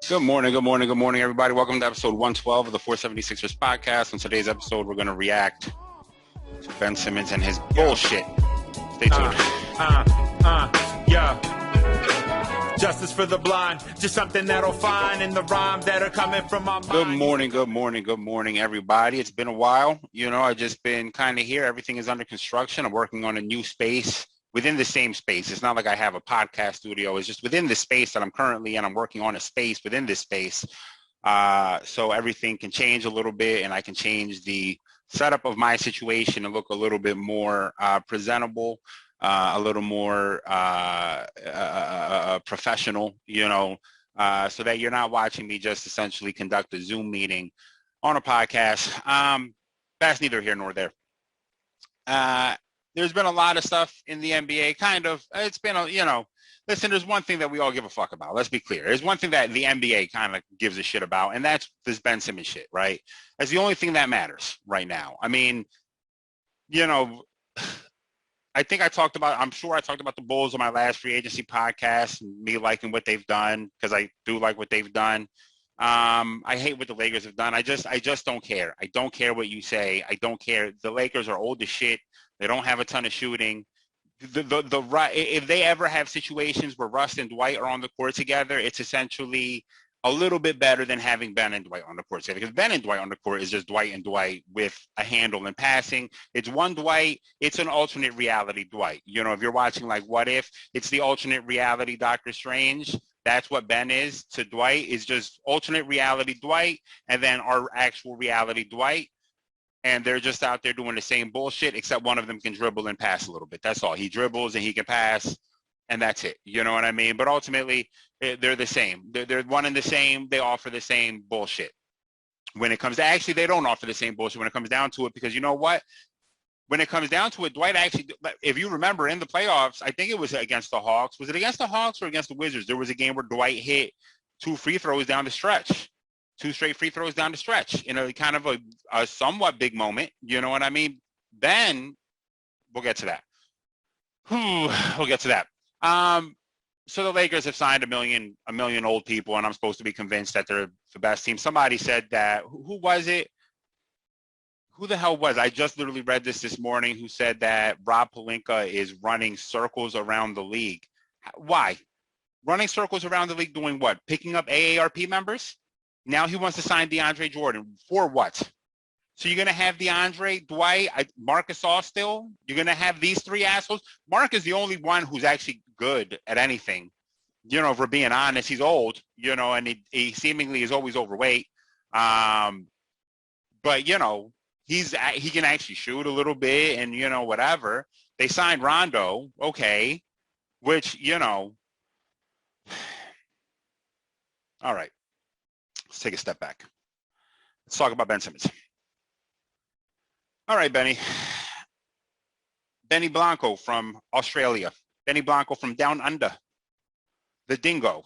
Good morning, everybody. Welcome to episode 112 of the 476ers podcast. On today's episode, we're going to react to Ben Simmons and his bullshit. Stay tuned. Yeah. Justice for the blind, just something that'll find in the rhyme that are coming from my mind. Good morning, everybody. It's been a while. I've just been kind of here. Everything is under construction. I'm working on a new space within the same space. It's not like I have a podcast studio. It's just within the space that I'm currently in. I'm working on a space within this space. So everything can change a little bit, and I can change the setup of my situation and look a little bit more presentable, a little more professional, so that you're not watching me just essentially conduct a Zoom meeting on a podcast. That's neither here nor there. There's been a lot of stuff in the NBA, kind of. It's been, listen, there's one thing that we all give a fuck about. Let's be clear. There's one thing that the NBA kind of gives a shit about, and that's this Ben Simmons shit, right? That's the only thing that matters right now. I mean, I'm sure I talked about the Bulls on my last free agency podcast, and me liking what they've done, because I do like what they've done. I hate what the Lakers have done. I just don't care. I don't care what you say. I don't care. The Lakers are old as shit. They don't have a ton of shooting. If they ever have situations where Russ and Dwight are on the court together, it's essentially a little bit better than having Ben and Dwight on the court together. Because Ben and Dwight on the court is just Dwight and Dwight with a handle and passing. It's one Dwight. It's an alternate reality Dwight. If you're watching like What If, it's the alternate reality Doctor Strange. That's what Ben is to Dwight, is just alternate reality Dwight, and then our actual reality Dwight. And they're just out there doing the same bullshit, except one of them can dribble and pass a little bit. That's all. He dribbles and he can pass, and that's it. You know what I mean? But ultimately, they're the same. They're one and the same. They offer the same bullshit. When it comes to, actually, they don't offer the same bullshit when it comes down to it, because you know what? When it comes down to it, Dwight actually, if you remember in the playoffs, I think it was against the Hawks. Was it against the Hawks or against the Wizards? There was a game where Dwight hit 2 free throws down the stretch. 2 straight free throws down the stretch in a kind of a somewhat big moment. You know what I mean? Then we'll get to that. We'll get to that. So the Lakers have signed a million old people, and I'm supposed to be convinced that they're the best team. Somebody said that. Who was it? Who the hell was? I just literally read this morning. Who said that Rob Pelinka is running circles around the league? Why? Running circles around the league doing what? Picking up AARP members? Now he wants to sign DeAndre Jordan. For what? So you're going to have DeAndre, Dwight, Marcus still? You're going to have these 3 assholes? Mark is the only one who's actually good at anything. If we're being honest, he's old, and he seemingly is always overweight. But, he can actually shoot a little bit and, whatever. They signed Rondo, okay, which, all right. Let's take a step back. Let's talk about Ben Simmons. All right, Benny. Benny Blanco from Australia. Benny Blanco from down under. The dingo.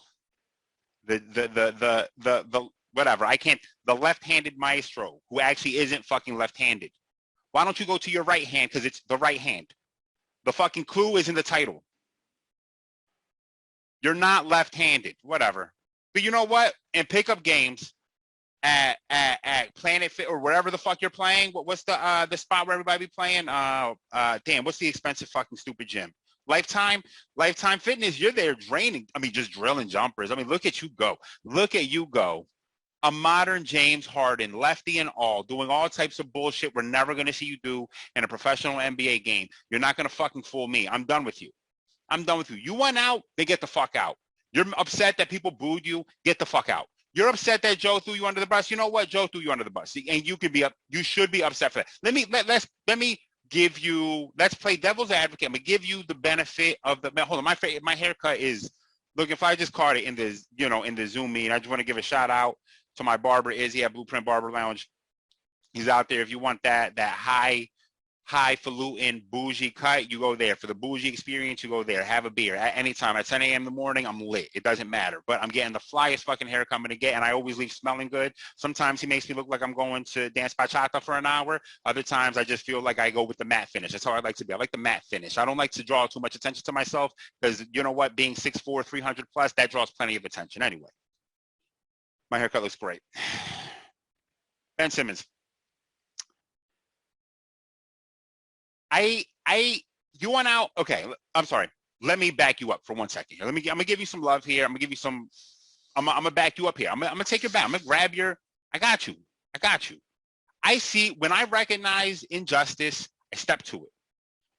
The whatever. The left-handed maestro who actually isn't fucking left-handed. Why don't you go to your right hand? Because it's the right hand. The fucking clue is in the title. You're not left-handed. Whatever. But you know what? In pickup games at Planet Fit or wherever the fuck you're playing, what's the spot where everybody be playing? What's the expensive fucking stupid gym? Lifetime Fitness. You're there draining. Just drilling jumpers. Look at you go. Look at you go. A modern James Harden, lefty and all, doing all types of bullshit we're never going to see you do in a professional NBA game. You're not going to fucking fool me. I'm done with you. You went out, then get the fuck out. You're upset that people booed you, get the fuck out. You're upset that Joe threw you under the bus. You know what? Joe threw you under the bus. And you should be upset for that. Let's play devil's advocate. I'm gonna give you the benefit of the hold on. My haircut is look, if I just caught it in the Zoom meeting, I just want to give a shout out to my barber Izzy at Blueprint Barber Lounge. He's out there. If you want that highfalutin bougie cut, you go there. For the bougie experience, you go there. Have a beer at any time. At 10 a.m. in the morning, I'm lit. It doesn't matter. But I'm getting the flyest fucking haircut I'm going to get, and I always leave smelling good. Sometimes he makes me look like I'm going to dance bachata for an hour. Other times, I just feel like I go with the matte finish. That's how I like to be. I like the matte finish. I don't like to draw too much attention to myself because, you know what, being 6'4", 300 plus, that draws plenty of attention anyway. My haircut looks great. Ben Simmons. You went out. Okay, I'm sorry. Let me back you up for 1 second. I'm gonna give you some love here. I'm gonna give you some. I'm gonna back you up here. I'm gonna take your back. I'm gonna grab your. I got you. I got you. I see when I recognize injustice, I step to it.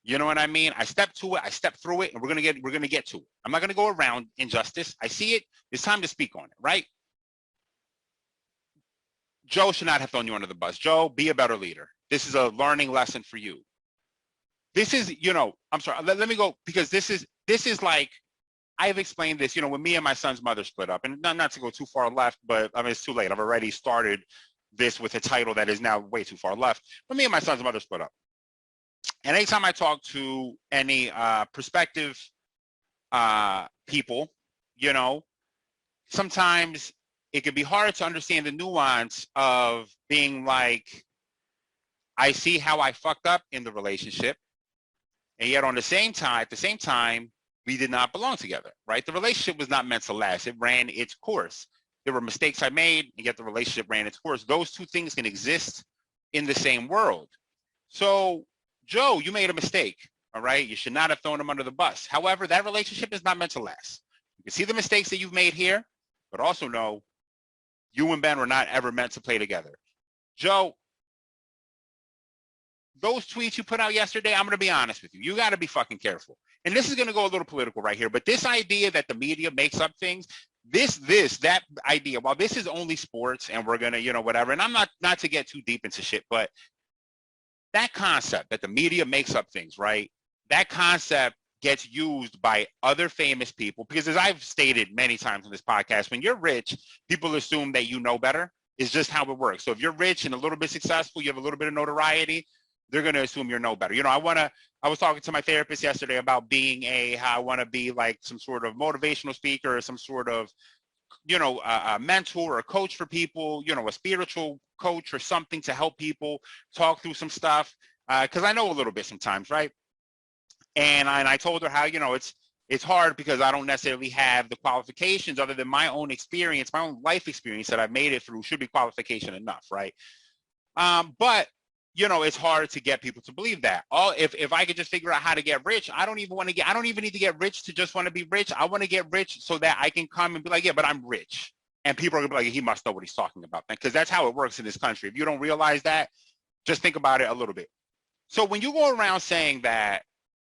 You know what I mean? I step to it. I step through it, and we're gonna get to it. I'm not gonna go around injustice. I see it. It's time to speak on it, right? Joe should not have thrown you under the bus. Joe, be a better leader. This is a learning lesson for you. This is, I'm sorry. Let me go because this is like I've explained this. When me and my son's mother split up, and not to go too far left, but I mean it's too late. I've already started this with a title that is now way too far left. But me and my son's mother split up, and anytime I talk to any prospective people, sometimes it can be hard to understand the nuance of being like, I see how I fucked up in the relationship, and yet at the same time, we did not belong together, right? The relationship was not meant to last. It ran its course. There were mistakes I made, and yet the relationship ran its course. Those two things can exist in the same world. So, Joe, you made a mistake, all right? You should not have thrown him under the bus. However, that relationship is not meant to last. You can see the mistakes that you've made here, but also know you and Ben were not ever meant to play together. Joe, those tweets you put out yesterday, I'm going to be honest with you. You got to be fucking careful. And this is going to go a little political right here, but this idea that the media makes up things, that idea, while this is only sports and we're going to, whatever, and I'm not to get too deep into shit, but that concept that the media makes up things, right? That concept gets used by other famous people because, as I've stated many times on this podcast, when you're rich, people assume that you know better. It's just how it works. So if you're rich and a little bit successful, you have a little bit of notoriety, they're going to assume you know better. I was talking to my therapist yesterday about being how I want to be like some sort of motivational speaker or some sort of, a mentor or a coach for people, a spiritual coach or something to help people talk through some stuff. Because I know a little bit sometimes, right? And I told her how, it's hard because I don't necessarily have the qualifications other than my own experience, my own life experience that I've made it through should be qualification enough, right? But it's hard to get people to believe that. If I could just figure out how to get rich, I don't even need to get rich to just want to be rich. I want to get rich so that I can come and be like, yeah, but I'm rich. And people are gonna be like, he must know what he's talking about. Because that's how it works in this country. If you don't realize that, just think about it a little bit. So when you go around saying that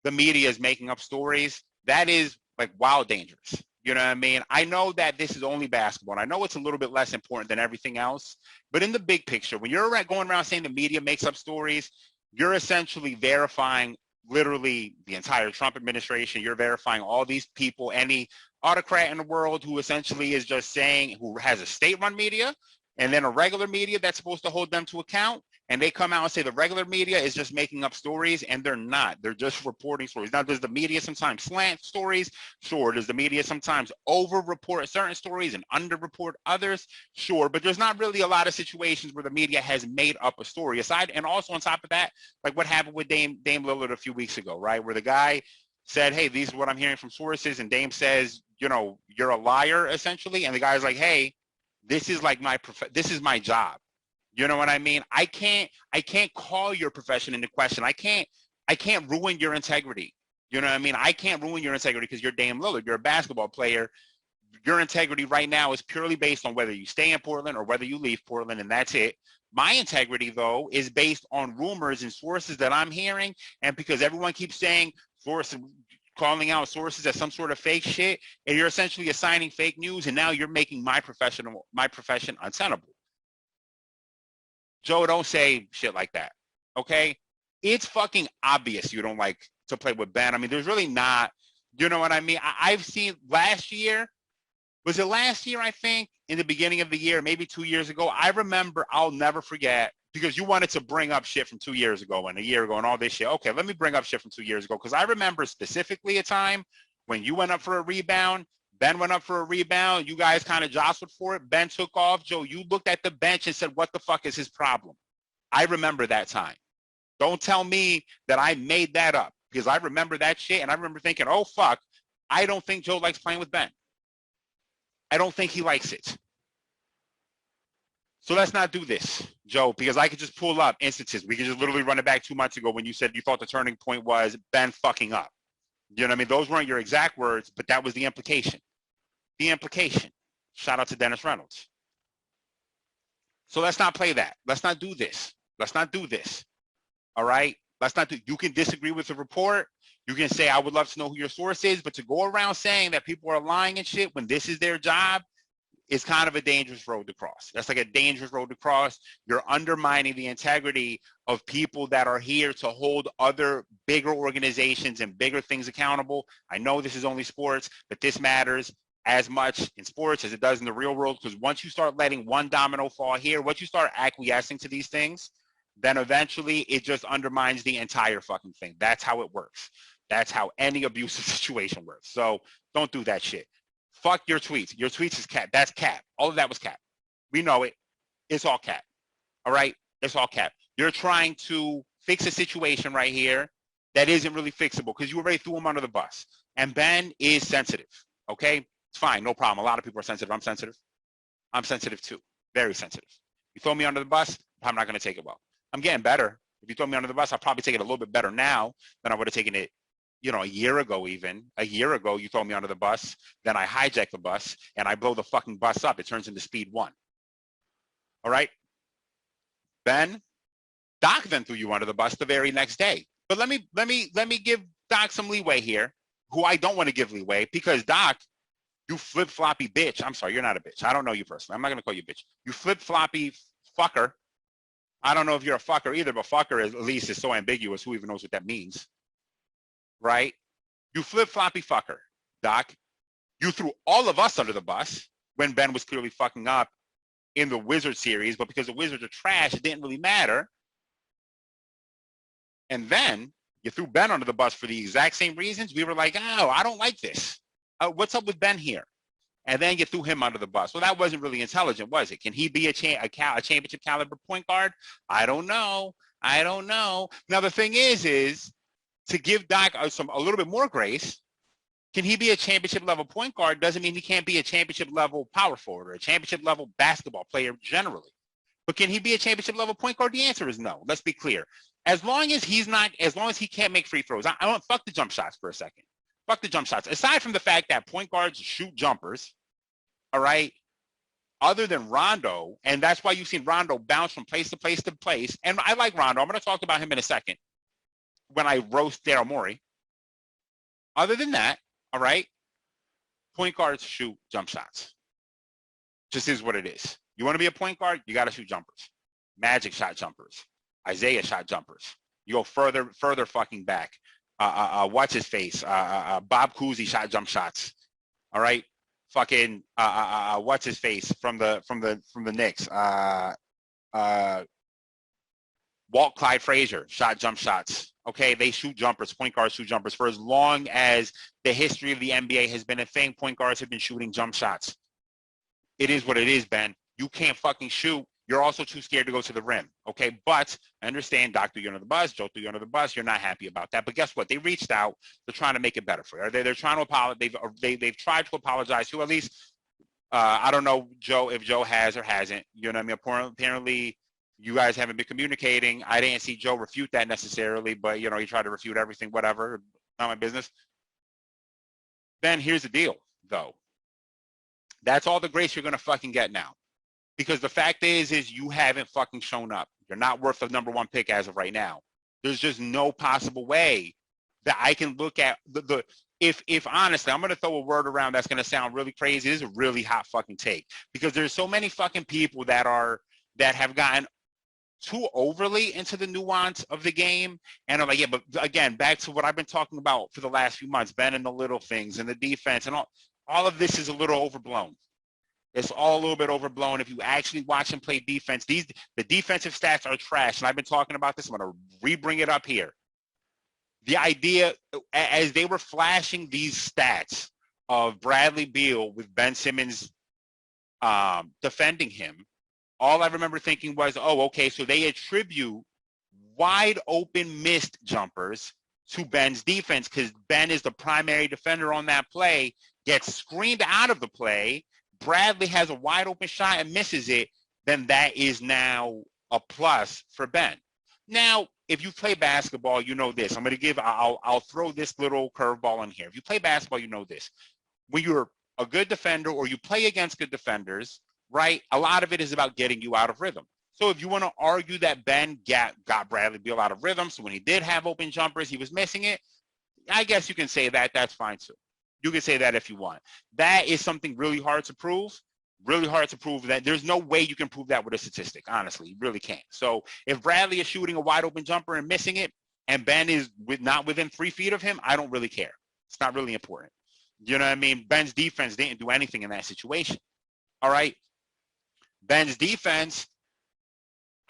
the media is making up stories, that is like wild dangerous. You know what I mean? I know that this is only basketball, and I know it's a little bit less important than everything else. But in the big picture, when you're going around saying the media makes up stories, you're essentially verifying literally the entire Trump administration. You're verifying all these people, any autocrat in the world who essentially is just saying, who has a state-run media and then a regular media that's supposed to hold them to account. And they come out and say the regular media is just making up stories, and they're not. They're just reporting stories. Now, does the media sometimes slant stories? Sure. Does the media sometimes over-report certain stories and under-report others? Sure. But there's not really a lot of situations where the media has made up a story. And also on top of that, like what happened with Dame Lillard a few weeks ago, right? Where the guy said, hey, these are what I'm hearing from sources, and Dame says, you're a liar, essentially. And the guy's like, hey, this is like this is my job. You know what I mean? I can't call your profession into question. I can't ruin your integrity. You know what I mean? I can't ruin your integrity because you're Dame Lillard. You're a basketball player. Your integrity right now is purely based on whether you stay in Portland or whether you leave Portland, and that's it. My integrity, though, is based on rumors and sources that I'm hearing, and because everyone keeps saying calling out sources as some sort of fake shit, and you're essentially assigning fake news, and now you're making my profession untenable. Joe, don't say shit like that, okay? It's fucking obvious you don't like to play with Ben. I mean, there's really not, you know what I mean? I've seen last year, was it last year, I think, in the beginning of the year, maybe 2 years ago? I remember, I'll never forget, because you wanted to bring up shit from 2 years ago and a year ago and all this shit. Okay, let me bring up shit from 2 years ago, because I remember specifically a time when you went up for a rebound, Ben went up for a rebound. You guys kind of jostled for it. Ben took off. Joe, you looked at the bench and said, what the fuck is his problem? I remember that time. Don't tell me that I made that up, because I remember that shit, and I remember thinking, oh, fuck, I don't think Joe likes playing with Ben. I don't think he likes it. So let's not do this, Joe, because I could just pull up instances. We could just literally run it back 2 months ago when you said you thought the turning point was Ben fucking up. You know what I mean? Those weren't your exact words, but that was the implication. The implication. Shout out to Dennis Reynolds. So let's not play that. Let's not do this. Let's not do this. All right? Let's not do. You can disagree with the report. You can say, I would love to know who your source is, but to go around saying that people are lying and shit when this is their job is kind of a dangerous road to cross. That's like a dangerous road to cross. You're undermining the integrity of people that are here to hold other bigger organizations and bigger things accountable. I know this is only sports, but this matters as much in sports as it does in the real world, because once you start letting one domino fall here, once you start acquiescing to these things, then eventually it just undermines the entire fucking thing. That's how it works. That's how any abusive situation works. So don't do that shit. Fuck your tweets. Your tweets is cap. That's cap. All of that was cap. We know it. It's all cap. All right? It's all cap. You're trying to fix a situation right here that isn't really fixable because you already threw him under the bus. And Ben is sensitive. Okay? It's fine. No problem. A lot of people are sensitive. I'm sensitive. I'm sensitive too. Very sensitive. You throw me under the bus, I'm not going to take it well. I'm getting better. If you throw me under the bus, I'll probably take it a little bit better now than I would have taken it, you know, a year ago even. A year ago, you throw me under the bus, then I hijack the bus, and I blow the fucking bus up. It turns into speed 1. All right? Ben, Doc then threw you under the bus the very next day. But let me give Doc some leeway here, who I don't want to give leeway, because Doc, you flip-floppy bitch. I'm sorry, you're not a bitch. I don't know you personally. I'm not going to call you a bitch. You flip-floppy fucker. I don't know if you're a fucker either, but fucker at least is so ambiguous. Who even knows what that means? Right? You flip-floppy fucker, Doc. You threw all of us under the bus when Ben was clearly fucking up in the Wizard series, but because the Wizards are trash, it didn't really matter. And then you threw Ben under the bus for the exact same reasons. We were like, oh, I don't like this. What's up with Ben here? And then you threw him under the bus. Well, that wasn't really intelligent, was it? Can he be a championship caliber point guard? I don't know. I don't know. Now, the thing is to give Doc a little bit more grace, can he be a championship level point guard? Doesn't mean he can't be a championship level power forward or a championship level basketball player generally. But can he be a championship level point guard? The answer is no. Let's be clear. As long as he can't make free throws, I want fuck the jump shots for a second. Fuck the jump shots. Aside from the fact that point guards shoot jumpers, all right, other than Rondo, and that's why you've seen Rondo bounce from place to place to place. And I like Rondo. I'm going to talk about him in a second when I roast Daryl Morey. Other than that, all right, point guards shoot jump shots. Just is what it is. You want to be a point guard, you got to shoot jumpers. Magic shot jumpers. Isaiah shot jumpers. You go further fucking back. What's his face? Bob Cousy shot jump shots. All right. Fucking what's his face from the Knicks? Walt Clyde Frazier shot jump shots. Okay, they shoot jumpers. Point guards shoot jumpers for as long as the history of the NBA has been a thing. Point guards have been shooting jump shots. It is what it is, Ben. You can't fucking shoot. You're also too scared to go to the rim, okay? But I understand Doc threw you under the bus, Joe threw you under the bus. You're not happy about that. But guess what? They reached out. They're trying to make it better for you. They're trying to apologize. They've tried to apologize to at least, I don't know, Joe, if Joe has or hasn't. You know what I mean? Apparently, you guys haven't been communicating. I didn't see Joe refute that necessarily, but, you know, he tried to refute everything, whatever. Not my business. Ben, here's the deal, though. That's all the grace you're going to fucking get now. Because the fact is you haven't fucking shown up. You're not worth the #1 pick as of right now. There's just no possible way that I can look at if honestly, I'm going to throw a word around that's going to sound really crazy. This is a really hot fucking take because there's so many fucking people that have gotten too overly into the nuance of the game. And I'm like, yeah, but again, back to what I've been talking about for the last few months, Ben and the little things and the defense and all of this is a little overblown. It's all a little bit overblown. If you actually watch him play defense, the defensive stats are trash. And I've been talking about this. I'm going to re-bring it up here. The idea, as they were flashing these stats of Bradley Beal with Ben Simmons defending him, all I remember thinking was, oh, okay, so they attribute wide open missed jumpers to Ben's defense because Ben is the primary defender on that play, gets screened out of the play. Bradley has a wide open shot and misses it. then that is now a plus for Ben. Now, if you play basketball, you know this. I'll throw this little curveball in here. If you play basketball, you know this. When you're a good defender or you play against good defenders, right, a lot of it is about getting you out of rhythm. So if you want to argue that Ben got Bradley Beal out of rhythm, so when he did have open jumpers, he was missing it, I guess you can say that. That's fine too. You can say that if you want. That is something really hard to prove. Really hard to prove that. There's no way you can prove that with a statistic, honestly. You really can't. So if Bradley is shooting a wide open jumper and missing it, and Ben is not within 3 feet of him, I don't really care. It's not really important. You know what I mean? Ben's defense didn't do anything in that situation. All right? Ben's defense,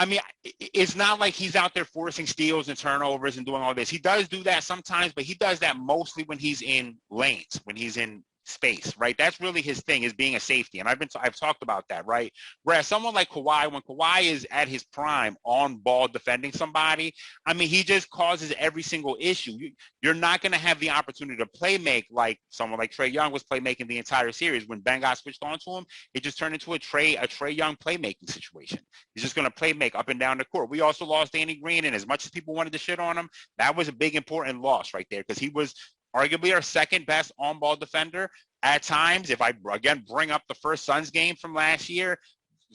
I mean, it's not like he's out there forcing steals and turnovers and doing all this. He does do that sometimes, but he does that mostly when he's in lanes, when he's in space, right? That's really his thing, is being a safety. And I've talked about that, right? Whereas someone like Kawhi, when Kawhi is at his prime on ball defending somebody, I mean, he just causes every single issue. You're not going to have the opportunity to play make like someone like Trae Young was playmaking the entire series. When Ben got switched on to him, it just turned into a Trae Young playmaking situation. He's just going to play make up and down the court. We also lost Danny Green, and as much as people wanted to shit on him, that was a big important loss right there, because he was arguably our second best on-ball defender. At times, if I, again, bring up the first Suns game from last year,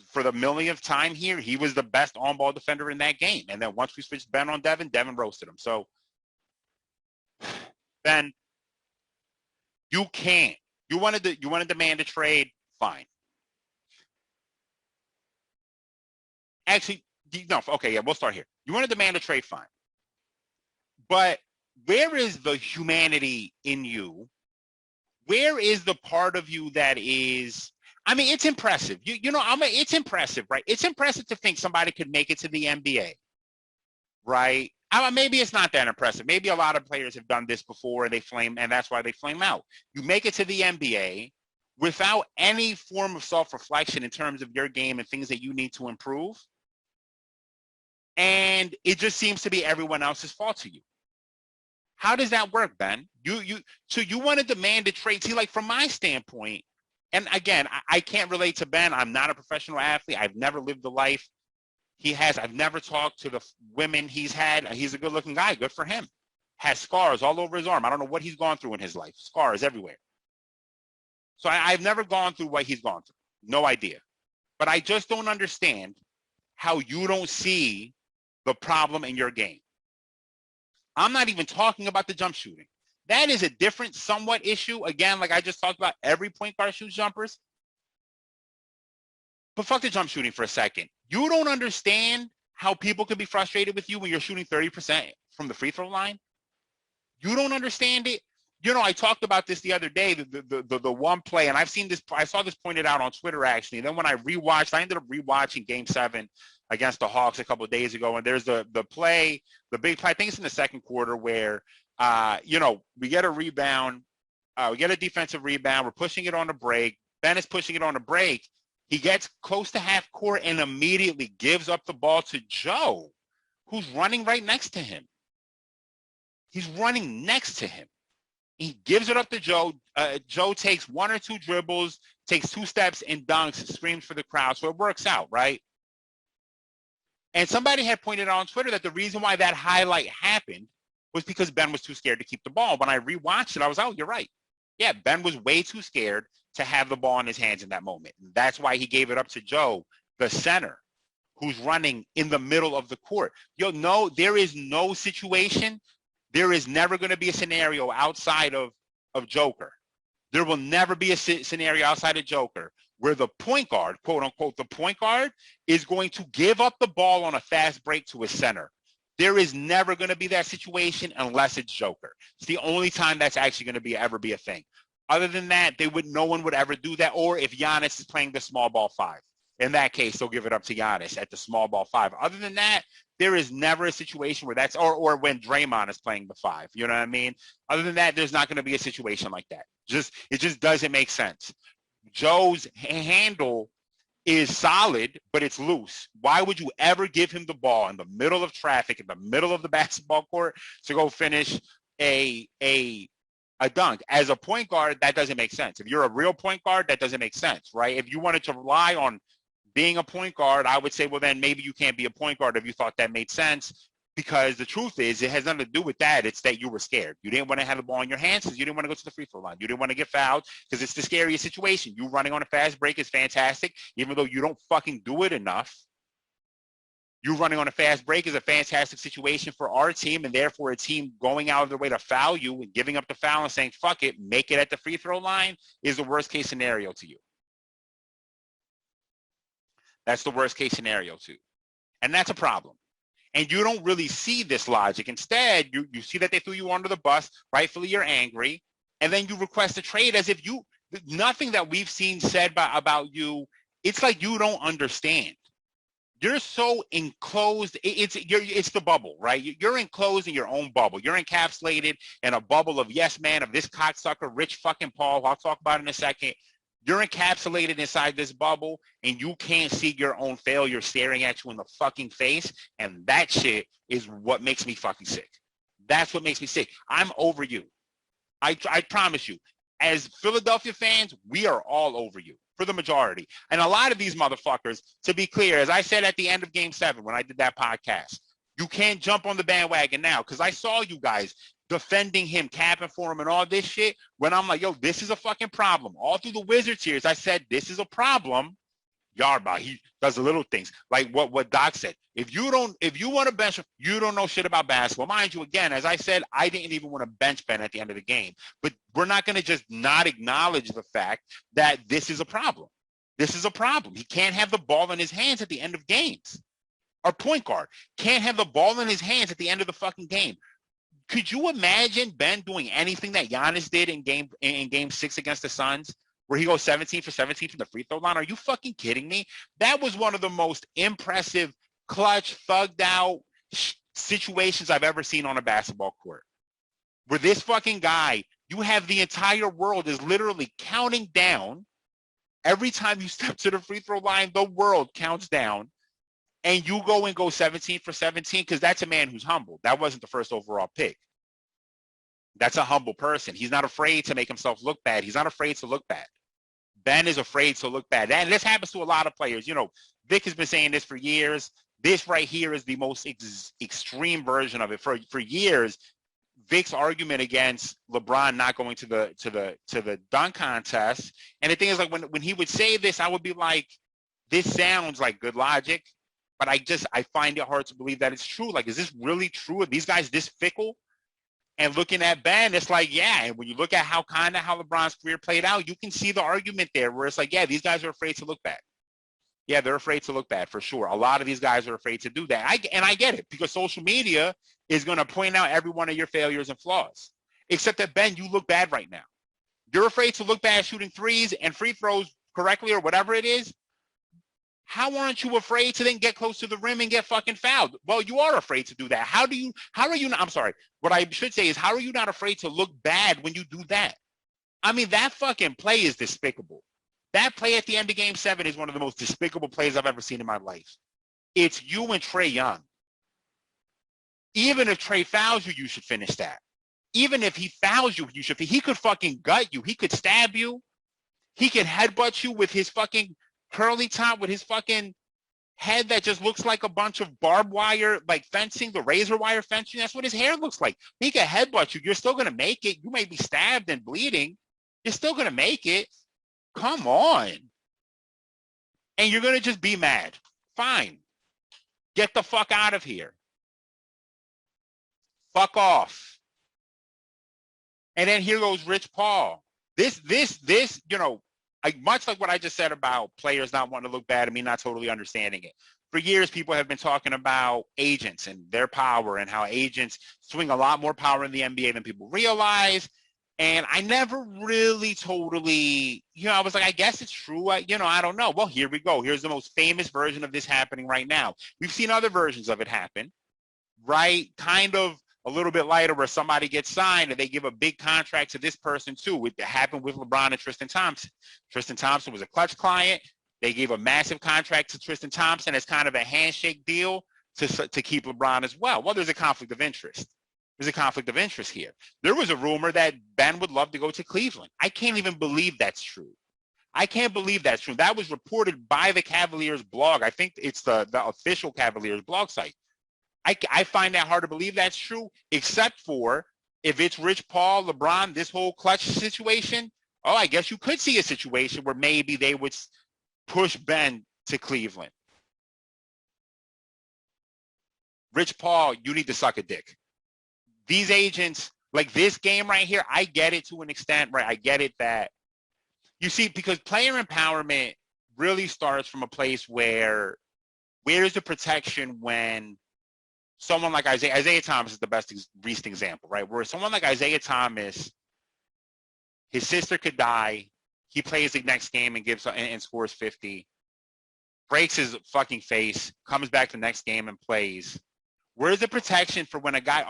for the millionth time here, he was the best on-ball defender in that game. And then once we switched Ben on Devin roasted him. So, Ben, you can't. You want to demand a trade? Fine. Actually, no, okay, yeah, we'll start here. You want to demand a trade? Fine. But where is the humanity in you? Where is the part of you that is, I mean, it's impressive. It's impressive, right? It's impressive to think somebody could make it to the NBA, right? Maybe it's not that impressive. Maybe a lot of players have done this before and that's why they flame out. You make it to the NBA without any form of self-reflection in terms of your game and things that you need to improve. And it just seems to be everyone else's fault to you. How does that work, Ben? So you want to demand a trade? See, like from my standpoint, and again, I can't relate to Ben. I'm not a professional athlete. I've never lived the life he has. I've never talked to the women he's had. He's a good-looking guy. Good for him. Has scars all over his arm. I don't know what he's gone through in his life. Scars everywhere. So I've never gone through what he's gone through. No idea. But I just don't understand how you don't see the problem in your game. I'm not even talking about the jump shooting. That is a different somewhat issue. Again, like I just talked about, every point guard shoots jumpers. But fuck the jump shooting for a second. You don't understand how people can be frustrated with you when you're shooting 30% from the free throw line? You don't understand it? You know, I talked about this the other day, the one play, and I saw this pointed out on Twitter, actually. And then when I ended up rewatching Game 7 against the Hawks a couple of days ago, and there's the big play, I think it's in the second quarter, where, we get a rebound, we get a defensive rebound, we're pushing it on the break, Ben is pushing it on the break, he gets close to half court and immediately gives up the ball to Joe, who's running right next to him. He's running next to him. He gives it up to Joe. Joe takes 1 or 2 dribbles, takes 2 steps and dunks, screams for the crowd. So it works out, right? And somebody had pointed out on Twitter that the reason why that highlight happened was because Ben was too scared to keep the ball. When I rewatched it, I was, oh, you're right. Yeah, Ben was way too scared to have the ball in his hands in that moment. And that's why he gave it up to Joe, the center, who's running in the middle of the court. There is no situation. There is never going to be a scenario outside of Joker. There will never be a scenario outside of Joker where the point guard, quote unquote, the point guard is going to give up the ball on a fast break to his center. There is never going to be that situation unless it's Joker. It's the only time that's actually going to ever be a thing. Other than that, no one would ever do that. Or if Giannis is playing the small ball 5. In that case, they'll give it up to Giannis at the small ball 5. Other than that, there is never a situation where that's, or when Draymond is playing the 5. You know what I mean? Other than that, there's not going to be a situation like that. It just doesn't make sense. Joe's handle is solid, but it's loose. Why would you ever give him the ball in the middle of traffic, in the middle of the basketball court, to go finish a dunk? As a point guard, that doesn't make sense. If you're a real point guard, that doesn't make sense, right? If you wanted to rely on being a point guard, I would say, well, then maybe you can't be a point guard if you thought that made sense. Because the truth is, it has nothing to do with that. It's that you were scared. You didn't want to have the ball in your hands because you didn't want to go to the free throw line. You didn't want to get fouled because it's the scariest situation. You running on a fast break is fantastic, even though you don't fucking do it enough. You running on a fast break is a fantastic situation for our team, and therefore a team going out of their way to foul you and giving up the foul and saying, fuck it, make it at the free throw line is the worst case scenario to you. That's the worst case scenario too. And that's a problem. And you don't really see this logic. Instead, you see that they threw you under the bus. Rightfully, you're angry. And then you request a trade as if nothing that we've seen said about you, it's like you don't understand. You're so enclosed. It's the bubble, right? You're enclosed in your own bubble. You're encapsulated in a bubble of yes, man, of this cocksucker, Rich fucking Paul, who I'll talk about in a second. You're encapsulated inside this bubble, and you can't see your own failure staring at you in the fucking face, and that shit is what makes me fucking sick. That's what makes me sick. I'm over you. I promise you. As Philadelphia fans, we are all over you for the majority. And a lot of these motherfuckers, to be clear, as I said at the end of Game 7 when I did that podcast, you can't jump on the bandwagon now because I saw you guys defending him, capping for him, and all this shit. When I'm like, yo, this is a fucking problem. All through the Wizards years, I said, this is a problem. Yarba, he does the little things. Like what Doc said. If you want to bench, you don't know shit about basketball. Mind you, again, as I said, I didn't even want to bench Ben at the end of the game. But we're not going to just not acknowledge the fact that this is a problem. This is a problem. He can't have the ball in his hands at the end of games. Our point guard can't have the ball in his hands at the end of the fucking game. Could you imagine Ben doing anything that Giannis did in game 6 against the Suns, where he goes 17 for 17 from the free throw line? Are you fucking kidding me? That was one of the most impressive, clutch, thugged out situations I've ever seen on a basketball court. Where this fucking guy, you have the entire world is literally counting down. Every time you step to the free throw line, the world counts down. And you go 17 for 17 because that's a man who's humble. That wasn't the first overall pick. That's a humble person. He's not afraid to make himself look bad. He's not afraid to look bad. Ben is afraid to look bad. And this happens to a lot of players. You know, Vic has been saying this for years. This right here is the most extreme version of it. For years, Vic's argument against LeBron not going to the dunk contest. And the thing is, like, when he would say this, I would be like, this sounds like good logic. But I find it hard to believe that it's true. Like, is this really true? Are these guys this fickle? And looking at Ben, it's like, yeah. And when you look at how LeBron's career played out, you can see the argument there where it's like, yeah, these guys are afraid to look bad. Yeah, they're afraid to look bad for sure. A lot of these guys are afraid to do that. I get it because social media is going to point out every one of your failures and flaws. Except that, Ben, you look bad right now. You're afraid to look bad shooting threes and free throws correctly or whatever it is. How aren't you afraid to then get close to the rim and get fucking fouled? Well, you are afraid to do that. How are you not, I'm sorry. What I should say is, how are you not afraid to look bad when you do that? I mean, that fucking play is despicable. That play at the end of Game 7 is one of the most despicable plays I've ever seen in my life. It's you and Trae Young. Even if Trae fouls you, you should finish that. Even if he fouls you, you should. He could fucking gut you. He could stab you. He could headbutt you with his fucking curly top, with his fucking head that just looks like a bunch of barbed wire, like fencing, the razor wire fencing. That's what his hair looks like. He could headbutt you. You're still going to make it. You may be stabbed and bleeding. You're still going to make it. Come on. And you're going to just be mad. Fine. Get the fuck out of here. Fuck off. And then here goes Rich Paul. This, you know, much like what I just said about players not wanting to look bad and me not totally understanding it. For years, people have been talking about agents and their power and how agents swing a lot more power in the NBA than people realize. And I never really totally, you know, I was like, I guess it's true. I don't know. Well, here we go. Here's the most famous version of this happening right now. We've seen other versions of it happen, right? Kind of a little bit lighter where somebody gets signed and they give a big contract to this person too. It happened with LeBron and Tristan Thompson. Tristan Thompson was a Clutch client. They gave a massive contract to Tristan Thompson as kind of a handshake deal to keep LeBron as well. Well, there's a conflict of interest. There's a conflict of interest here. There was a rumor that Ben would love to go to Cleveland. I can't even believe that's true. I can't believe that's true. That was reported by the Cavaliers blog. I think it's the official Cavaliers blog site. I find that hard to believe that's true, except for if it's Rich Paul, LeBron, this whole clutch situation. Oh, I guess you could see a situation where maybe they would push Ben to Cleveland. Rich Paul, you need to suck a dick. These agents, like this game right here, I get it to an extent, right? I get it that, you see, because player empowerment really starts from a place where is the protection when someone like Isaiah Thomas is the best recent example, right? Where someone like Isaiah Thomas, his sister could die, he plays the next game and scores 50, breaks his fucking face, comes back the next game and plays. Where's the protection for when a guy,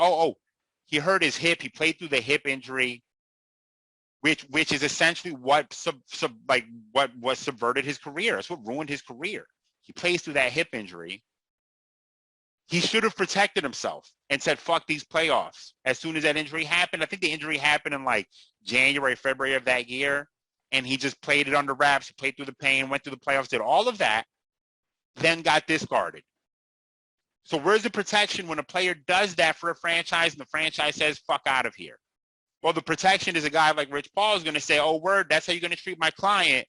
he hurt his hip, he played through the hip injury, which is essentially what subverted his career. That's what ruined his career. He plays through that hip injury. He should have protected himself and said, fuck these playoffs. As soon as that injury happened, I think the injury happened in like January, February of that year, and he just played it under wraps. He played through the pain, went through the playoffs, did all of that, then got discarded. So where's the protection when a player does that for a franchise and the franchise says, fuck out of here? Well, the protection is a guy like Rich Paul is going to say, oh, word, that's how you're going to treat my client.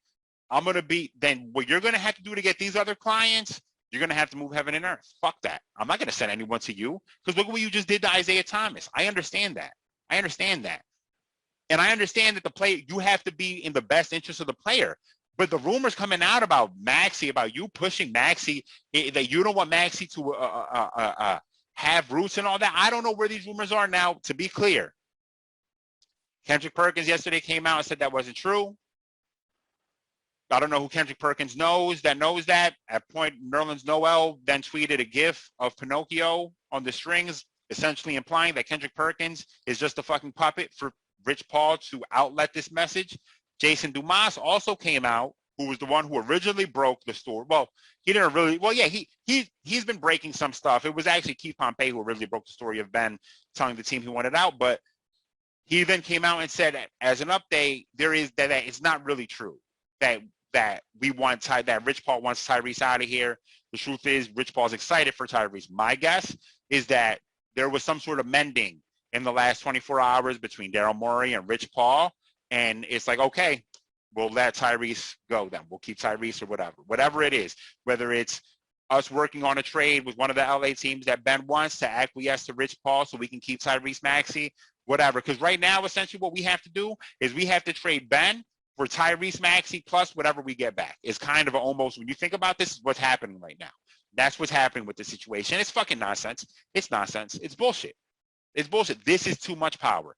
I'm going to be, then what you're going to have to do to get these other clients, you're going to have to move heaven and earth. Fuck that. I'm not going to send anyone to you because look at what you just did to Isaiah Thomas. I understand that. And I understand that the player, you have to be in the best interest of the player. But the rumors coming out about Maxey, about you pushing Maxey, that you don't want Maxey to have roots and all that, I don't know where these rumors are now, to be clear. Kendrick Perkins yesterday came out and said that wasn't true. I don't know who Kendrick Perkins knows that. At point, Nerlens Noel then tweeted a GIF of Pinocchio on the strings, essentially implying that Kendrick Perkins is just a fucking puppet for Rich Paul to outlet this message. Jason Dumas also came out, who was the one who originally broke the story. Well, he didn't really. Well, yeah, he's been breaking some stuff. It was actually Keith Pompey who originally broke the story of Ben telling the team he wanted out, but he then came out and said, as an update, there is that it's not really true that we want that Rich Paul wants Tyrese out of here. The truth is, Rich Paul's excited for Tyrese. My guess is that there was some sort of mending in the last 24 hours between Daryl Morey and Rich Paul, and it's like, okay, we'll let Tyrese go then. We'll keep Tyrese or whatever it is, whether it's us working on a trade with one of the LA teams that Ben wants to acquiesce to Rich Paul so we can keep Tyrese Maxey, whatever. Because right now, essentially what we have to do is we have to trade Ben for Tyrese Maxey plus whatever we get back. It's kind of almost, when you think about this, is what's happening right now. That's what's happening with the situation. It's fucking nonsense. It's nonsense. It's bullshit. It's bullshit. This is too much power.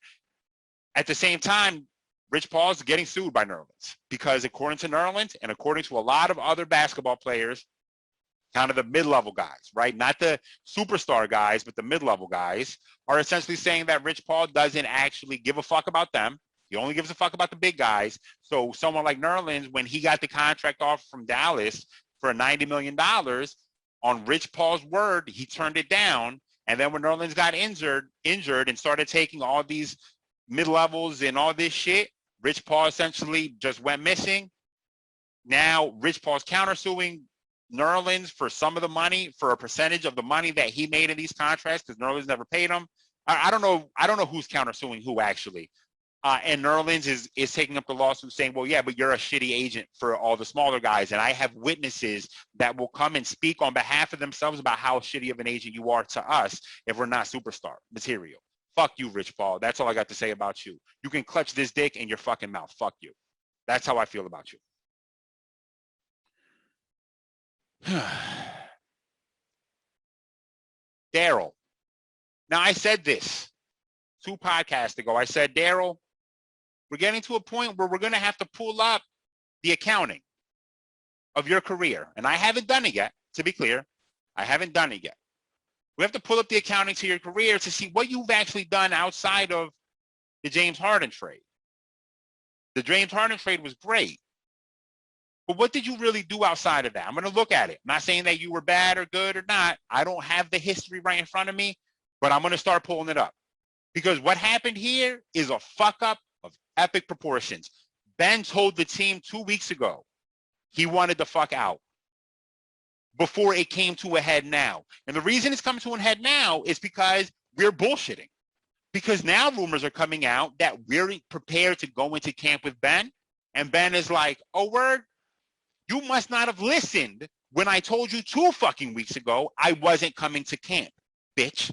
At the same time, Rich Paul is getting sued by Nerlens because according to Nerlens and according to a lot of other basketball players, kind of the mid-level guys, right? Not the superstar guys, but the mid-level guys are essentially saying that Rich Paul doesn't actually give a fuck about them. He only gives a fuck about the big guys. So someone like Nerlens, when he got the contract offer from Dallas for $90 million, on Rich Paul's word, he turned it down. And then when Nerlens got injured and started taking all these mid-levels and all this shit, Rich Paul essentially just went missing. Now Rich Paul's countersuing Nerlens for some of the money, for a percentage of the money that he made in these contracts, because Nerlens never paid him. I don't know who's countersuing who actually. And Nerlens is taking up the lawsuit saying, well, yeah, but you're a shitty agent for all the smaller guys. And I have witnesses that will come and speak on behalf of themselves about how shitty of an agent you are to us if we're not superstar material. Fuck you, Rich Paul. That's all I got to say about you. You can clutch this dick in your fucking mouth. Fuck you. That's how I feel about you. Daryl. Now, I said this 2 podcasts ago. I said, Daryl, we're getting to a point where we're going to have to pull up the accounting of your career. And I haven't done it yet, to be clear. I haven't done it yet. We have to pull up the accounting to your career to see what you've actually done outside of the James Harden trade. The James Harden trade was great. But what did you really do outside of that? I'm going to look at it. I'm not saying that you were bad or good or not. I don't have the history right in front of me, but I'm going to start pulling it up. Because what happened here is a fuck up of epic proportions. Ben told the team 2 weeks ago he wanted the fuck out before it came to a head now. And the reason it's coming to a head now is because we're bullshitting. Because now rumors are coming out that we're prepared to go into camp with Ben. And Ben is like, oh, word, you must not have listened when I told you 2 fucking weeks ago I wasn't coming to camp, bitch.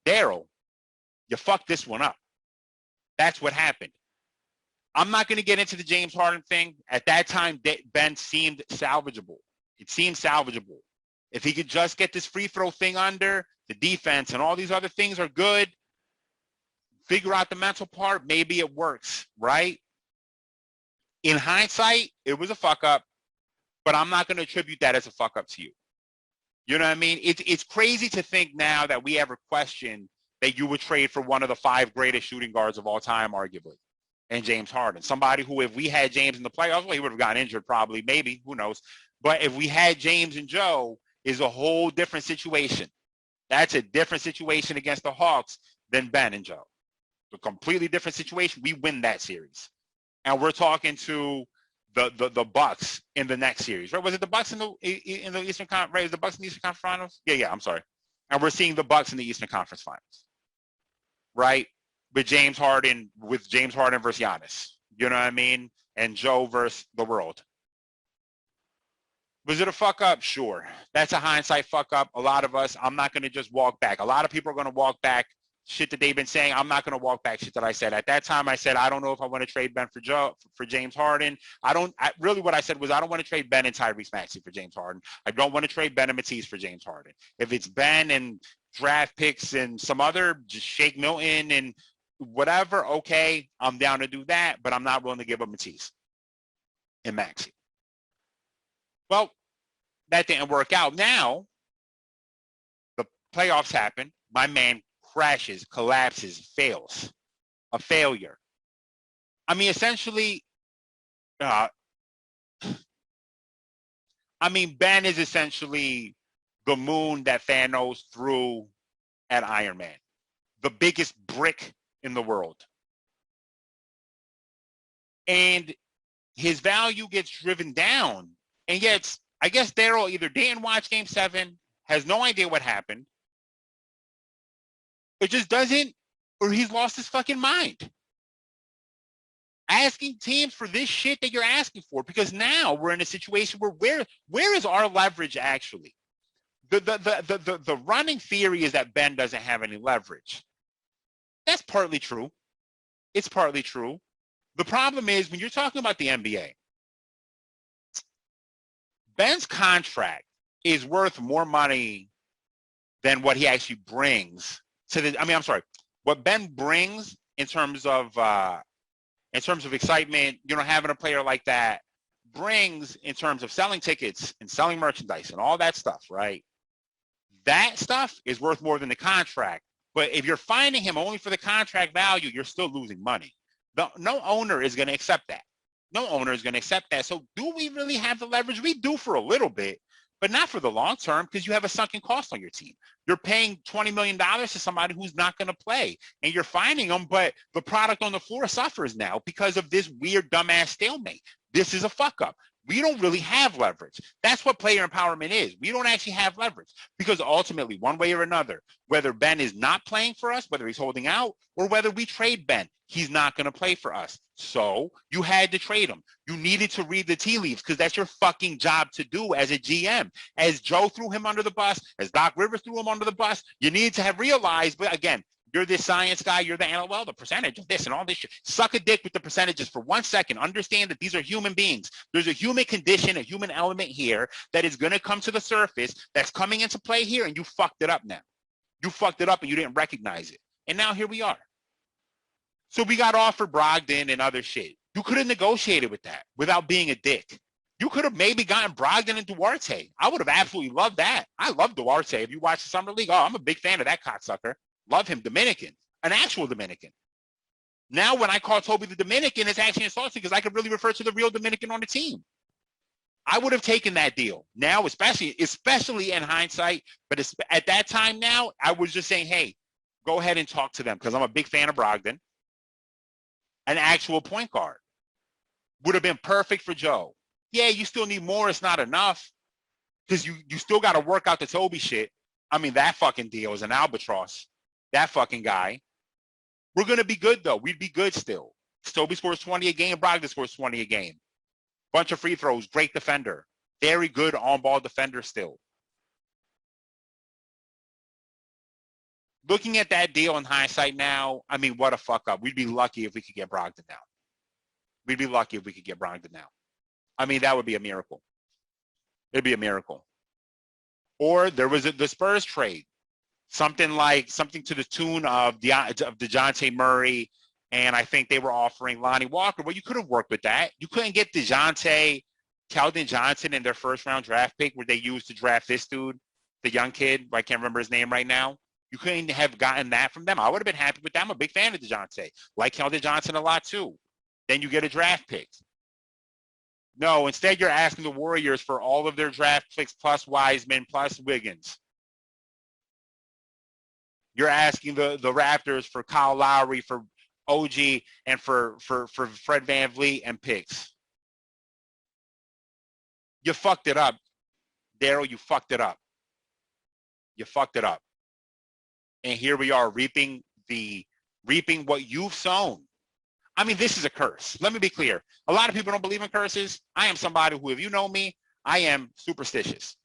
Daryl, you fucked this one up. That's what happened. I'm not going to get into the James Harden thing. At that time, Ben seemed salvageable. It seemed salvageable. If he could just get this free throw thing under, the defense and all these other things are good, figure out the mental part, maybe it works, right? In hindsight, it was a fuck up, but I'm not going to attribute that as a fuck up to you. You know what I mean? It's crazy to think now that we ever questioned that you would trade for one of the 5 greatest shooting guards of all time, arguably, and James Harden. Somebody who, if we had James in the playoffs, well, he would have gotten injured probably, maybe, who knows. But if we had James and Joe, is a whole different situation. That's a different situation against the Hawks than Ben and Joe. A completely different situation. We win that series. And we're talking to the Bucks in the next series, right? Was it the Bucks in the Eastern Conference? Right? Was the Bucks in the Eastern Conference Finals? Yeah, I'm sorry. And we're seeing the Bucks in the Eastern Conference Finals, right? With James Harden versus Giannis. You know what I mean? And Joe versus the world. Was it a fuck up? Sure. That's a hindsight fuck up. A lot of us, I'm not going to just walk back. A lot of people are going to walk back shit that they've been saying. I'm not going to walk back shit that I said. At that time, I said, I don't know if I want to trade Ben for James Harden. Really what I said was, I don't want to trade Ben and Tyrese Maxey for James Harden. I don't want to trade Ben and Matisse for James Harden. If it's Ben and draft picks and some other, just Shake Milton and whatever, okay, I'm down to do that, but I'm not willing to give up Matisse and Maxey. Well, that didn't work out. Now, the playoffs happen. My man crashes, collapses, fails. A failure. I mean, essentially, Ben is essentially the moon that Thanos threw at Iron Man. The biggest brick in the world. And his value gets driven down. And yet, I guess Daryl either didn't watch Game 7, has no idea what happened, it just doesn't, or he's lost his fucking mind. Asking teams for this shit that you're asking for, because now we're in a situation where is our leverage actually? The running theory is that Ben doesn't have any leverage. That's partly true. It's partly true. The problem is when you're talking about the NBA, Ben's contract is worth more money than what he actually brings to the. What Ben brings in terms of excitement, having a player like that brings in terms of selling tickets and selling merchandise and all that stuff, right? That stuff is worth more than the contract. But if you're finding him only for the contract value, you're still losing money. No owner is going to accept that. No owner is going to accept that. So do we really have the leverage? We do for a little bit, but not for the long term, because you have a sunken cost on your team. You're paying $20 million to somebody who's not going to play, and you're finding them, but the product on the floor suffers now because of this weird, dumbass stalemate. This is a fuck up. We don't really have leverage. That's what player empowerment is. We don't actually have leverage because ultimately, one way or another, whether Ben is not playing for us, whether he's holding out, or whether we trade Ben, he's not going to play for us. So you had to trade him. You needed to read the tea leaves because that's your fucking job to do as a GM. As Joe threw him under the bus, as Doc Rivers threw him under the bus, you need to have realized, but again, you're this science guy, you're the analyst, the percentage of this and all this shit. Suck a dick with the percentages for 1 second. Understand that these are human beings. There's a human condition, a human element here that is going to come to the surface that's coming into play here, and you fucked it up now. You fucked it up and you didn't recognize it. And now here we are. So we got offered Brogdon and other shit. You could have negotiated with that without being a dick. You could have maybe gotten Brogdon and Duarte. I would have absolutely loved that. I love Duarte. If you watch the Summer League, I'm a big fan of that cocksucker. Love him. Dominican. An actual Dominican. Now when I call Toby the Dominican, it's actually insulting because I could really refer to the real Dominican on the team. I would have taken that deal. Now, especially in hindsight, but at that time now, I was just saying, hey, go ahead and talk to them because I'm a big fan of Brogdon. an actual point guard. Would have been perfect for Joe. Yeah, you still need more. It's not enough because you still got to work out the Toby shit. I mean, that fucking deal is an albatross. That fucking guy. We're going to be good, though. We'd be good still. Toby scores 20 a game. Brogdon scores 20 a game. Bunch of free throws. Great defender. Very good on-ball defender still. Looking at that deal in hindsight now, I mean, what a fuck up. We'd be lucky if we could get Brogdon now. We'd be lucky if we could get Brogdon now. I mean, that would be a miracle. It'd be a miracle. Or there was the Spurs trade. Something to the tune of DeJounte Murray, and I think they were offering Lonnie Walker. Well, you could have worked with that. You couldn't get DeJounte, Keldon Johnson in their first-round draft pick where they used to draft this dude, the young kid. I can't remember his name right now. You couldn't have gotten that from them. I would have been happy with that. I'm a big fan of DeJounte. Like Keldon Johnson a lot, too. Then you get a draft pick. No, instead you're asking the Warriors for all of their draft picks plus Wiseman plus Wiggins. You're asking the Raptors for Kyle Lowry, for OG, and for Fred VanVleet and picks. You fucked it up, Daryl. You fucked it up. You fucked it up. And here we are reaping what you've sown. I mean, this is a curse. Let me be clear. A lot of people don't believe in curses. I am somebody who, if you know me, I am superstitious.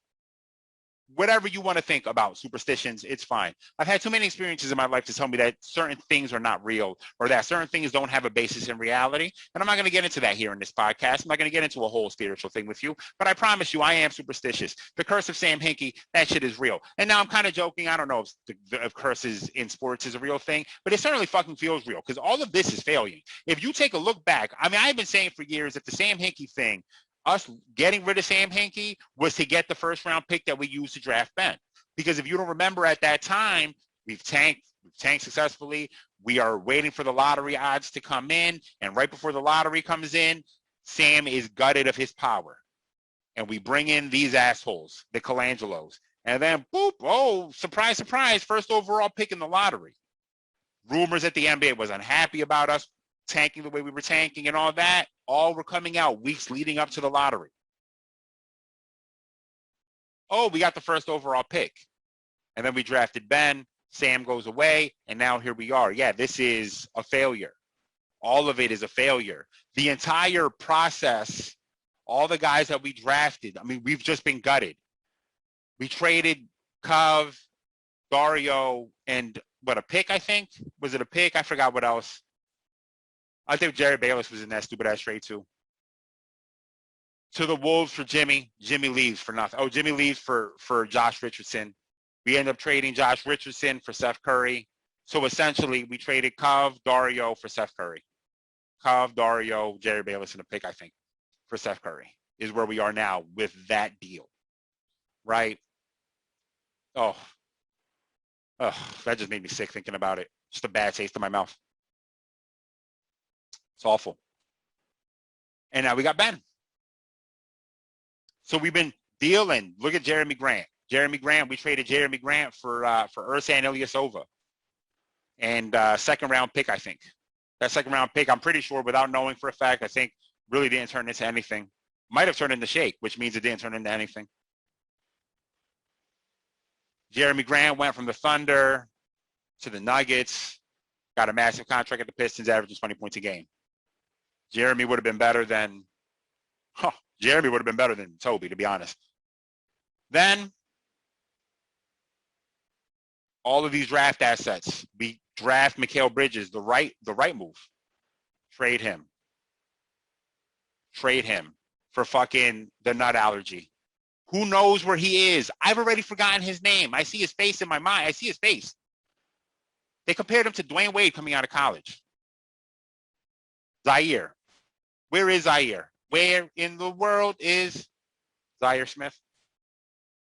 Whatever you want to think about superstitions, it's fine. I've had too many experiences in my life to tell me that certain things are not real or that certain things don't have a basis in reality. And I'm not going to get into that here in this podcast. I'm not going to get into a whole spiritual thing with you, but I promise you I am superstitious. The curse of Sam Hinkie, that shit is real. And now I'm kind of joking. I don't know if curses in sports is a real thing, but it certainly fucking feels real because all of this is failing. If you take a look back, I mean, I've been saying for years that the Sam Hinkie thing, us getting rid of Sam Hinkie was to get the first round pick that we used to draft Ben. Because if you don't remember at that time, we've tanked successfully. We are waiting for the lottery odds to come in. And right before the lottery comes in, Sam is gutted of his power. And we bring in these assholes, the Colangelos. And then, boop, oh, surprise, surprise, first overall pick in the lottery. Rumors that the NBA was unhappy about us tanking the way we were tanking and all that, all were coming out weeks leading up to the lottery. Oh, we got the first overall pick. And then we drafted Ben. Sam goes away. And now here we are. Yeah, this is a failure. All of it is a failure. The entire process, all the guys that we drafted, I mean, we've just been gutted. We traded Cov, Dario, and a pick, I think? Was it a pick? I forgot what else. I think Jerry Bayless was in that stupid-ass trade, too. To the Wolves for Jimmy. Jimmy leaves for nothing. Oh, Jimmy leaves for Josh Richardson. We end up trading Josh Richardson for Seth Curry. So, essentially, we traded Cov, Dario for Seth Curry. Cov, Dario, Jerry Bayless, and a pick, I think, for Seth Curry is where we are now with that deal. Right? Oh, that just made me sick thinking about it. Just a bad taste in my mouth. It's awful. And now we got Ben. So we've been dealing. Look at Jeremy Grant. Jeremy Grant, we traded Jeremy Grant for Ersan Ilyasova. And second round pick, I think. That second round pick, I'm pretty sure, without knowing for a fact, I think really didn't turn into anything. Might have turned into shake, which means it didn't turn into anything. Jeremy Grant went from the Thunder to the Nuggets, got a massive contract at the Pistons, averaging 20 points a game. Jeremy would have been better than Toby, to be honest. Then all of these draft assets. We draft Mikal Bridges, the right move. Trade him for fucking the nut allergy. Who knows where he is? I've already forgotten his name. I see his face in my mind. I see his face. They compared him to Dwayne Wade coming out of college. Zaire. Where is Zaire? Where in the world is Zaire Smith?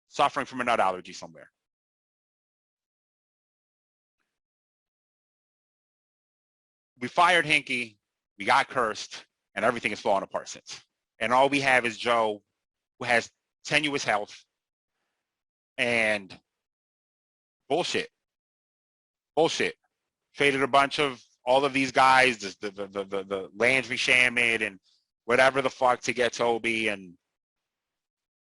Suffering from a nut allergy somewhere. We fired Hinkie. We got cursed. And everything is falling apart since. And all we have is Joe, who has tenuous health. And bullshit. Traded a bunch of all of these guys, the Landry Shaman and whatever the fuck to get Toby, and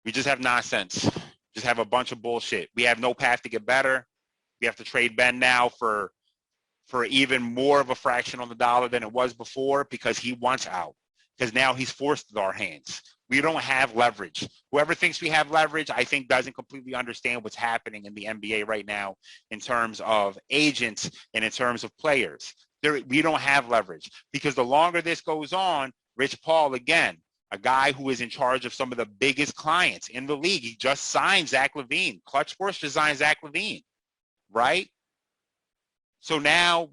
we just have nonsense. Just have a bunch of bullshit. We have no path to get better. We have to trade Ben now for even more of a fraction on the dollar than it was before because he wants out. Because now he's forced our hands. We don't have leverage. Whoever thinks we have leverage, I think doesn't completely understand what's happening in the NBA right now in terms of agents and in terms of players. We don't have leverage because the longer this goes on, Rich Paul, again, a guy who is in charge of some of the biggest clients in the league. He just signed Zach LaVine. Clutch Sports just signed Zach LaVine, right? So now,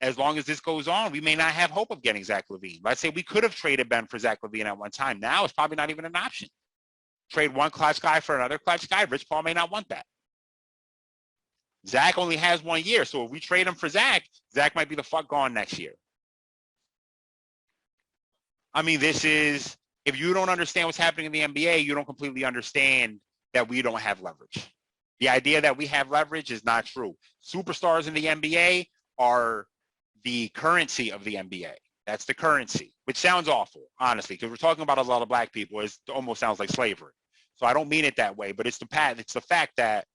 as long as this goes on, we may not have hope of getting Zach LaVine. Let's say we could have traded Ben for Zach LaVine at one time. Now it's probably not even an option. Trade one clutch guy for another clutch guy. Rich Paul may not want that. Zach only has 1 year, so if we trade him for Zach, Zach might be the fuck gone next year. I mean, this is, if you don't understand what's happening in the NBA, you don't completely understand that we don't have leverage. The idea that we have leverage is not true. Superstars in the NBA are the currency of the NBA. That's the currency, which sounds awful, honestly, because we're talking about a lot of black people. It almost sounds like slavery. So I don't mean it that way, but it's the fact that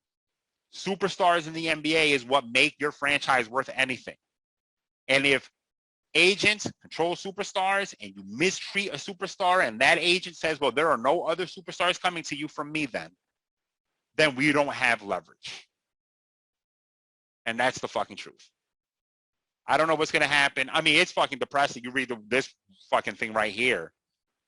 superstars in the NBA is what make your franchise worth anything. And if agents control superstars and you mistreat a superstar and that agent says, well, there are no other superstars coming to you from me, then we don't have leverage. And that's the fucking truth. I don't know what's going to happen. I mean, it's fucking depressing. You read this fucking thing right here,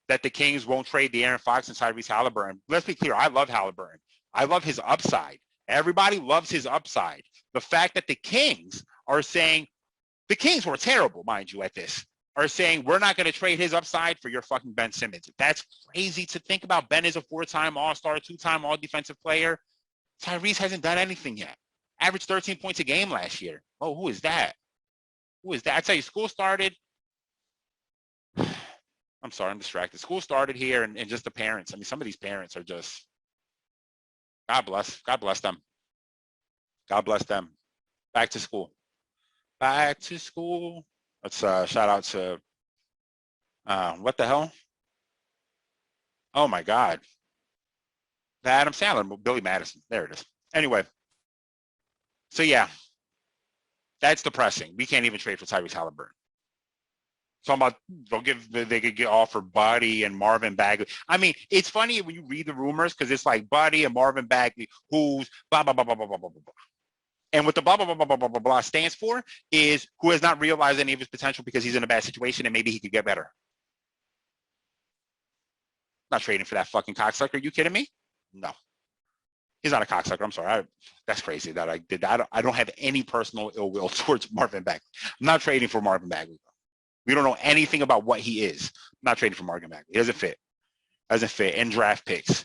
that the Kings won't trade De'Aaron Fox and Tyrese Halliburton. Let's be clear. I love Halliburton. I love his upside. Everybody loves his upside. The fact that the Kings are saying, the Kings were terrible, mind you, at this, are saying we're not going to trade his upside for your fucking Ben Simmons. That's crazy to think about. Ben is a 4-time All-Star, 2-time All-Defensive player. Tyrese hasn't done anything yet. Averaged 13 points a game last year. Oh, who is that? Who is that? I tell you, school started. I'm sorry, I'm distracted. School started here, and just the parents. I mean, some of these parents are just, God bless them. God bless them. Back to school. Back to school. Let's shout out to, what the hell? Oh, my God. Adam Sandler, Billy Madison. There it is. Anyway. So, yeah. That's depressing. We can't even trade for Tyrese Halliburton. So about they could get offer Buddy and Marvin Bagley. I mean, it's funny when you read the rumors because it's like Buddy and Marvin Bagley, who's blah blah blah blah blah blah blah blah. And what the blah blah blah blah blah blah blah blah stands for is who has not realized any of his potential because he's in a bad situation and maybe he could get better. I'm not trading for that fucking cocksucker. Are you kidding me? No. He's not a cocksucker. I'm sorry. That's crazy that I did that. I don't have any personal ill will towards Marvin Bagley. I'm not trading for Marvin Bagley. We don't know anything about what he is. I'm not trading for Marvin Bagley. He doesn't fit. And draft picks.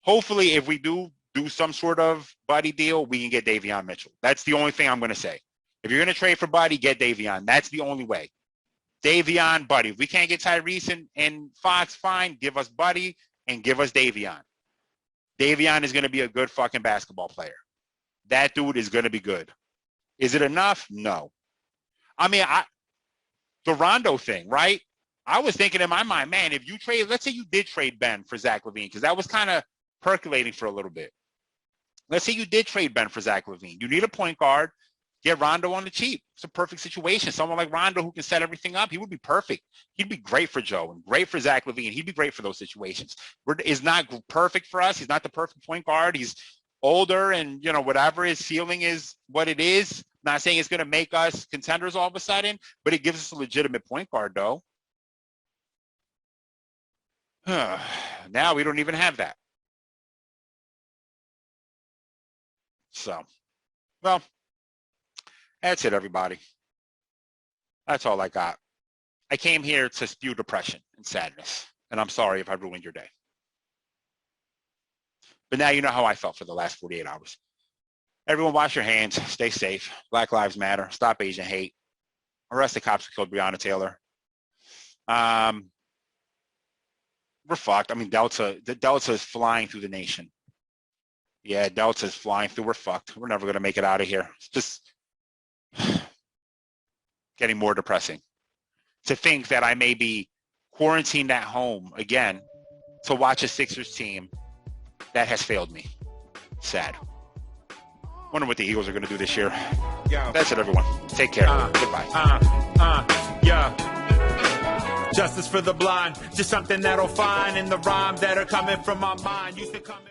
Hopefully, if we do some sort of Buddy deal, we can get Davion Mitchell. That's the only thing I'm going to say. If you're going to trade for Buddy, get Davion. That's the only way. Davion, Buddy. If we can't get Tyrese and Fox, fine. Give us Buddy and give us Davion. Davion is going to be a good fucking basketball player. That dude is going to be good. Is it enough? No. I mean, the Rondo thing, right? I was thinking in my mind, man, if you trade, let's say you did trade Ben for Zach LaVine, because that was kind of percolating for a little bit. Let's say you did trade Ben for Zach LaVine. You need a point guard. Get Rondo on the cheap. It's a perfect situation. Someone like Rondo who can set everything up, he would be perfect. He'd be great for Joe and great for Zach LaVine. He'd be great for those situations. Is not perfect for us. He's not the perfect point guard. He's older and, whatever his ceiling is, what it is. Not saying it's going to make us contenders all of a sudden, but it gives us a legitimate point guard, though. Now we don't even have that. So, well, that's it, everybody. That's all I got. I came here to spew depression and sadness, and I'm sorry if I ruined your day. But now you know how I felt for the last 48 hours. Everyone wash your hands. Stay safe. Black Lives Matter. Stop Asian hate. Arrest the cops who killed Breonna Taylor. We're fucked. I mean, the Delta is flying through the nation. Yeah, Delta is flying through. We're fucked. We're never going to make it out of here. It's just, getting more depressing. To think that I may be quarantined at home again to watch a Sixers team that has failed me. Sad. Wonder what the Eagles are going to do this year. That's it, everyone. Take care. Goodbye. Justice for the blind, just something that'll find in the rhyme that are coming from my mind. Used to come